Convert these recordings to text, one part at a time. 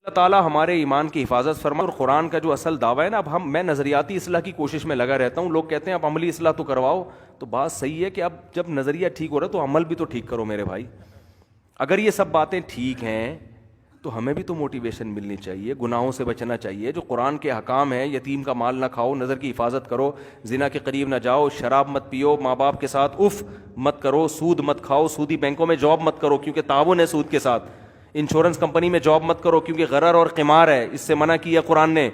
اللہ تعالیٰ ہمارے ایمان کی حفاظت فرمائے. اور قرآن کا جو اصل دعویٰ ہے نا، اب میں نظریاتی اصلاح کی کوشش میں لگا رہتا ہوں. لوگ کہتے ہیں اب عملی اصلاح تو کرواؤ، تو بات صحیح ہے کہ اب جب نظریہ ٹھیک ہو رہا ہے تو عمل بھی تو ٹھیک کرو میرے بھائی. اگر یہ سب باتیں ٹھیک ہیں تو ہمیں بھی تو موٹیویشن ملنی چاہیے، گناہوں سے بچنا چاہیے. جو قرآن کے احکام ہیں، یتیم کا مال نہ کھاؤ، نظر کی حفاظت کرو، زنا کے قریب نہ جاؤ، شراب مت پیو، ماں باپ کے ساتھ اف مت کرو، سود مت کھاؤ، سودی بینکوں میں جاب مت کرو کیونکہ تعاون ہے سود کے ساتھ، انشورنس کمپنی میں جاب مت کرو کیونکہ غرر اور قمار ہے، اس سے منع کیا قرآن نے.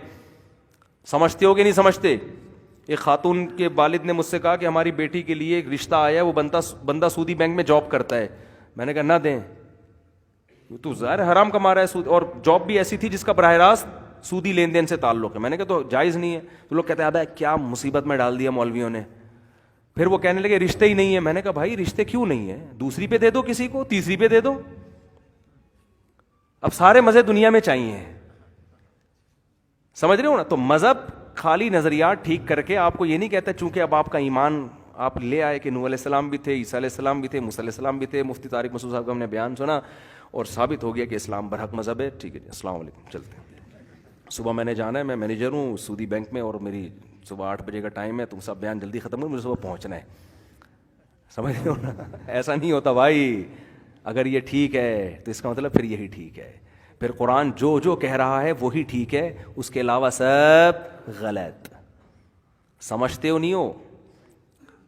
سمجھتے ہو کہ نہیں سمجھتے؟ ایک خاتون کے والد نے مجھ سے کہا کہ ہماری بیٹی کے لیے ایک رشتہ آیا ہے، وہ بندہ سودی بینک میں جاب کرتا ہے. میں نے کہا نہ دیں، تو ظاہر حرام کما رہا ہے سود، اور جاب بھی ایسی تھی جس کا براہ راست سودی لین دین سے تعلق ہے. میں نے کہا تو جائز نہیں ہے. تو لوگ کہتے ہیں ابے کیا مصیبت میں ڈال دیا مولویوں نے. پھر وہ کہنے لگے رشتے ہی نہیں ہے. میں نے کہا بھائی رشتے کیوں نہیں ہیں؟ دوسری پہ دے دو، کسی کو تیسری پہ دے دو. اب سارے مزے دنیا میں چاہیے، سمجھ رہے ہو نا؟ تو مذہب خالی نظریات ٹھیک کر کے آپ کو یہ نہیں کہتا، چونکہ اب آپ کا ایمان آپ لے آئے کہ نوح علیہ السلام بھی تھے، عیسیٰ علیہ السلام بھی تھے، موسیٰ علیہ السلام بھی تھے. مفتی طارق مسعود صاحب کا ہم نے بیان سنا اور ثابت ہو گیا کہ اسلام برحق مذہب ہے. ٹھیک ہے جی، السلام علیکم، چلتے ہیں. صبح میں نے جانا ہے، میں مینیجر ہوں سودی بینک میں، اور میری صبح 8 بجے کا ٹائم ہے. تم سب بیان جلدی ختم کرو، مجھے صبح پہنچنا ہے. سمجھ رہے ہو نا؟ ایسا نہیں ہوتا بھائی. اگر یہ ٹھیک ہے تو اس کا مطلب پھر یہی ٹھیک ہے. پھر قرآن جو کہہ رہا ہے وہی ٹھیک ہے، اس کے علاوہ سب غلط. سمجھتے ہو نہیں ہو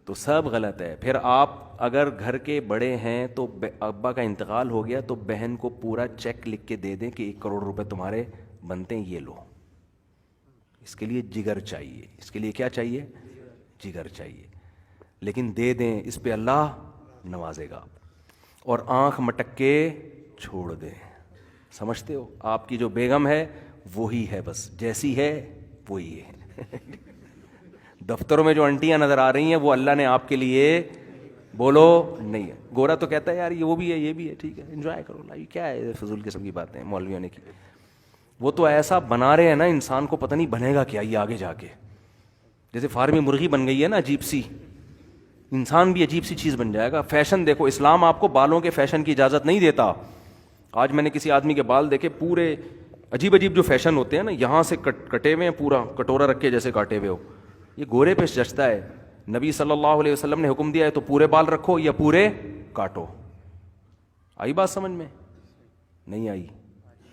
تو سب غلط ہے. پھر آپ اگر گھر کے بڑے ہیں تو ابا کا انتقال ہو گیا تو بہن کو پورا چیک لکھ کے دے دیں کہ 1 کروڑ روپے تمہارے بنتے ہیں، یہ لو. اس کے لیے جگر چاہیے. اس کے لیے کیا چاہیے؟ جگر چاہیے. لیکن دے دیں، اس پہ اللہ نوازے گا. اور آنکھ مٹک کے چھوڑ دیں. سمجھتے ہو؟ آپ کی جو بیگم ہے وہی ہے، بس جیسی ہے وہی ہے. دفتروں میں جو انٹیاں نظر آ رہی ہیں وہ اللہ نے آپ کے لیے بولو نہیں ہے. گورا تو کہتا ہے یار یہ وہ بھی ہے یہ بھی ہے، ٹھیک ہے انجوائے کرو. یہ کیا ہے فضول قسم کی باتیں مولویوں نے کی. وہ تو ایسا بنا رہے ہیں نا انسان کو پتہ نہیں بنے گا کیا یہ آگے جا کے. جیسے فارمی مرغی بن گئی ہے نا عجیب سی، انسان بھی عجیب سی چیز بن جائے گا. فیشن دیکھو، اسلام آپ کو بالوں کے فیشن کی اجازت نہیں دیتا. آج میں نے کسی آدمی کے بال دیکھے پورے عجیب جو فیشن ہوتے ہیں نا، یہاں سے کٹے ہوئے ہیں، پورا کٹورا رکھ کے جیسے کاٹے ہوئے ہو. یہ گورے پہ جچتا ہے. نبی صلی اللہ علیہ وسلم نے حکم دیا ہے تو پورے بال رکھو یا پورے کاٹو. آئی بات سمجھ میں؟ نہیں آئی؟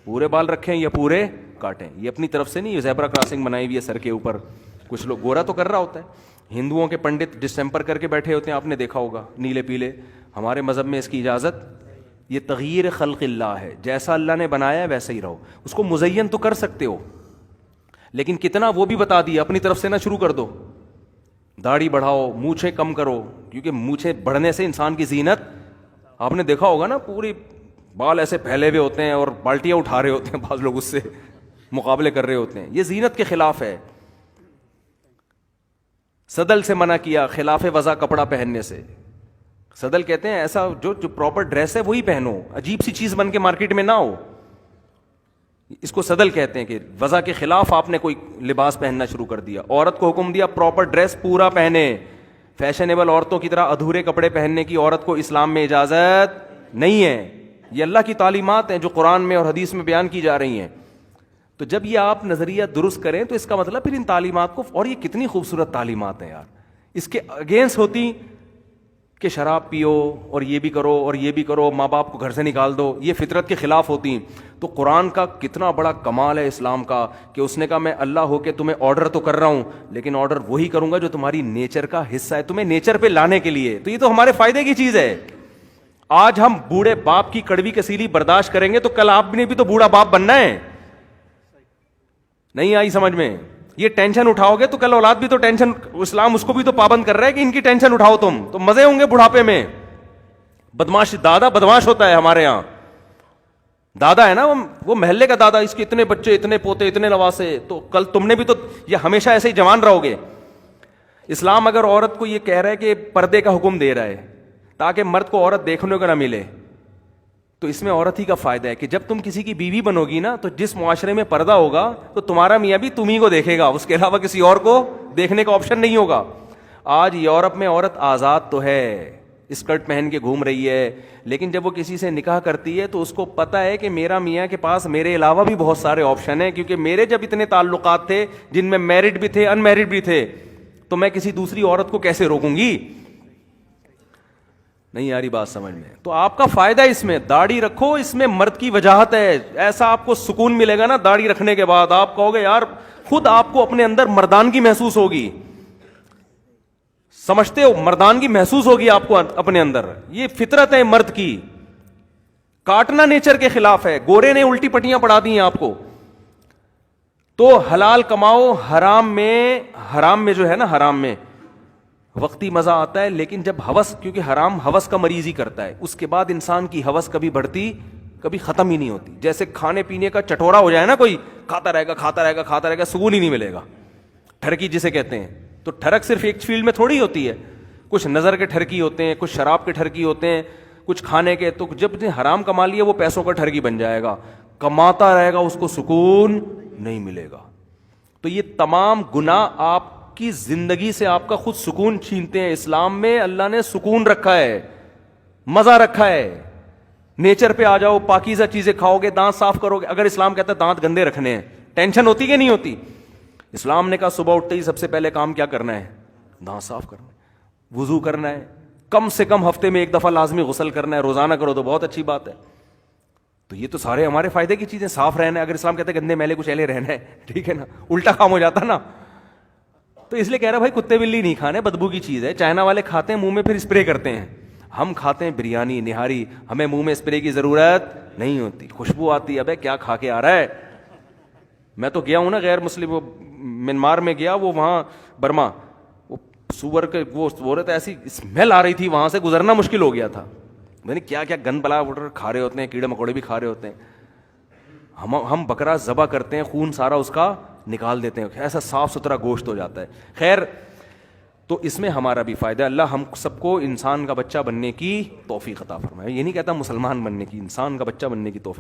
پورے بال رکھیں یا پورے کاٹیں. یہ اپنی طرف سے نہیں، زیبرا کراسنگ بنائی ہوئی ہے سر کے اوپر. کچھ لوگ گورا تو کر رہا ہوتا ہے. ہندوؤں کے پنڈت ڈسٹمپر کر کے بیٹھے ہوتے ہیں، آپ نے دیکھا ہوگا، نیلے پیلے. ہمارے مذہب میں اس کی اجازت. یہ تغییر خلق اللہ ہے. جیسا اللہ نے بنایا ہے ویسا ہی رہو. اس کو مزین تو کر سکتے ہو لیکن کتنا وہ بھی بتا دیا، اپنی طرف سے نہ شروع کر دو. داڑھی بڑھاؤ، مونچھیں کم کرو، کیونکہ مونچھیں بڑھنے سے انسان کی زینت، آپ نے دیکھا ہوگا نا، پوری بال ایسے پھیلے ہوئے ہوتے ہیں اور بالٹیاں اٹھا رہے ہوتے ہیں، بعض لوگ اس سے مقابلے کر رہے ہوتے ہیں. یہ زینت کے خلاف ہے. صدل سے منع کیا، خلاف وضع کپڑا پہننے سے. صدل کہتے ہیں ایسا جو پراپر ڈریس ہے وہی پہنو، عجیب سی چیز بن کے مارکیٹ میں نہ ہو. اس کو صدل کہتے ہیں کہ وضع کے خلاف آپ نے کوئی لباس پہننا شروع کر دیا. عورت کو حکم دیا پراپر ڈریس پورا پہنے. فیشنیبل عورتوں کی طرح ادھورے کپڑے پہننے کی عورت کو اسلام میں اجازت نہیں ہے. یہ اللہ کی تعلیمات ہیں جو قرآن میں اور حدیث میں بیان کی جا رہی ہیں. تو جب یہ آپ نظریہ درست کریں تو اس کا مطلب پھر ان تعلیمات کو، اور یہ کتنی خوبصورت تعلیمات ہیں یار، اس کے اگینسٹ ہوتی کہ شراب پیو اور یہ بھی کرو اور یہ بھی کرو، ماں باپ کو گھر سے نکال دو، یہ فطرت کے خلاف ہوتی ہیں. تو قرآن کا کتنا بڑا کمال ہے اسلام کا کہ اس نے کہا میں اللہ ہو کے تمہیں آرڈر تو کر رہا ہوں لیکن آرڈر وہی کروں گا جو تمہاری نیچر کا حصہ ہے، تمہیں نیچر پہ لانے کے لیے. تو یہ تو ہمارے فائدے کی چیز ہے. آج ہم بوڑھے باپ کی کڑوی کسیلی برداشت کریں گے تو کل آپ نے بھی تو بوڑھا باپ بننا ہے. نہیں آئی سمجھ میں؟ یہ ٹینشن اٹھاؤ گے تو کل اولاد بھی تو ٹینشن، اسلام اس کو بھی تو پابند کر رہا ہے کہ ان کی ٹینشن اٹھاؤ تم، تو مزے ہوں گے بڑھاپے میں. بدماش دادا بدماش ہوتا ہے ہمارے یہاں. دادا ہے نا وہ محلے کا دادا، اس کے اتنے بچے اتنے پوتے اتنے نواسے، تو کل تم نے بھی تو یہ ہمیشہ ایسے ہی جوان رہو گے. اسلام اگر عورت کو یہ کہہ رہا ہے کہ پردے کا حکم دے رہا ہے تاکہ مرد کو عورت دیکھنے کو نہ ملے، تو اس میں عورت ہی کا فائدہ ہے کہ جب تم کسی کی بیوی بنو گی نا تو جس معاشرے میں پردہ ہوگا تو تمہارا میاں بھی تم ہی کو دیکھے گا، اس کے علاوہ کسی اور کو دیکھنے کا آپشن نہیں ہوگا. آج یورپ میں عورت آزاد تو ہے اسکرٹ پہن کے گھوم رہی ہے، لیکن جب وہ کسی سے نکاح کرتی ہے تو اس کو پتا ہے کہ میرا میاں کے پاس میرے علاوہ بھی بہت سارے آپشن ہیں، کیونکہ میرے جب اتنے تعلقات تھے جن میں میرڈ بھی تھے ان میرڈ بھی تھے، تو میں کسی دوسری عورت کو کیسے روکوں گی؟ نہیں آ رہی بات سمجھ میں؟ تو آپ کا فائدہ اس میں، داڑھی رکھو، اس میں مرد کی وجاہت ہے، ایسا آپ کو سکون ملے گا نا داڑھی رکھنے کے بعد، آپ کہو گے یار خود آپ کو اپنے اندر مردانگی محسوس ہوگی، سمجھتے ہو؟ مردانگی محسوس ہوگی آپ کو اپنے اندر، یہ فطرت ہے مرد کی، کاٹنا نیچر کے خلاف ہے، گورے نے الٹی پٹیاں پڑھا دی ہیں آپ کو۔ تو حلال کماؤ، حرام میں جو ہے نا، حرام میں وقتی مزہ آتا ہے، لیکن جب ہوس، کیونکہ حرام ہوس کا مریض ہی کرتا ہے، اس کے بعد انسان کی ہوس کبھی بڑھتی کبھی ختم ہی نہیں ہوتی۔ جیسے کھانے پینے کا چٹورا ہو جائے نا کوئی، کھاتا رہے گا کھاتا رہے گا کھاتا رہے گا، سکون ہی نہیں ملے گا، ٹھرکی جسے کہتے ہیں۔ تو ٹھرک صرف ایک فیلڈ میں تھوڑی ہوتی ہے، کچھ نظر کے ٹھرکی ہوتے ہیں، کچھ شراب کے ٹھرکی ہوتے ہیں، کچھ کھانے کے۔ تو جب نے حرام کما لیا وہ پیسوں کا ٹھرکی بن جائے گا، کماتا رہے گا، اس کو سکون نہیں ملے گا۔ تو یہ تمام گناہ آپ کی زندگی سے آپ کا خود سکون چھینتے ہیں۔ اسلام میں اللہ نے سکون رکھا ہے، مزہ رکھا ہے، نیچر پہ آ جاؤ، پاکیزہ چیزیں کھاؤ گے، دانت صاف کرو گے۔ اگر اسلام کہتا ہے دانت گندے رکھنے ہیں، ٹینشن ہوتی کہ نہیں ہوتی؟ اسلام نے کہا صبح اٹھتے ہی سب سے پہلے کام کیا کرنا ہے؟ دانت صاف کرنا ہے، وضو کرنا ہے، کم سے کم ہفتے میں ایک دفعہ لازمی غسل کرنا ہے، روزانہ کرو تو بہت اچھی بات ہے۔ تو یہ تو سارے ہمارے فائدے کی چیزیں، صاف رہنا ہے۔ اگر اسلام کہتا ہے گندے میلے کچھ ایلے رہنا ہے، ٹھیک ہے نا، الٹا کام ہو جاتا نا۔ تو اس لیے کہہ رہا بھائی کتے بلی نہیں کھانے، بدبو کی چیز ہے۔ چائنا والے کھاتے ہیں منہ میں پھر اسپرے کرتے ہیں، ہم کھاتے ہیں بریانی نہاری، ہمیں منہ میں اسپرے کی ضرورت نہیں ہوتی، خوشبو آتی ہے، ابے کیا کھا کے آ رہا ہے۔ میں تو گیا ہوں نا غیر مسلم، وہ منمار میں گیا، وہ وہاں برما، وہ سور کے گوشت وہ رہتا، ایسی اسمیل آ رہی تھی، وہاں سے گزرنا مشکل ہو گیا تھا۔ میں نے کیا کیا گند بلا وٹر کھا رہے ہوتے ہیں، کیڑے مکوڑے بھی کھا رہے ہوتے ہیں۔ ہم بکرا ذبح کرتے ہیں، خون سارا اس کا نکال دیتے ہیں، ایسا صاف ستھرا گوشت ہو جاتا ہے۔ خیر، تو اس میں ہمارا بھی فائدہ ہے۔ اللہ ہم سب کو انسان کا بچہ بننے کی توفیق عطا فرمائے۔ یہ نہیں کہتا مسلمان بننے کی، انسان کا بچہ بننے کی توفیق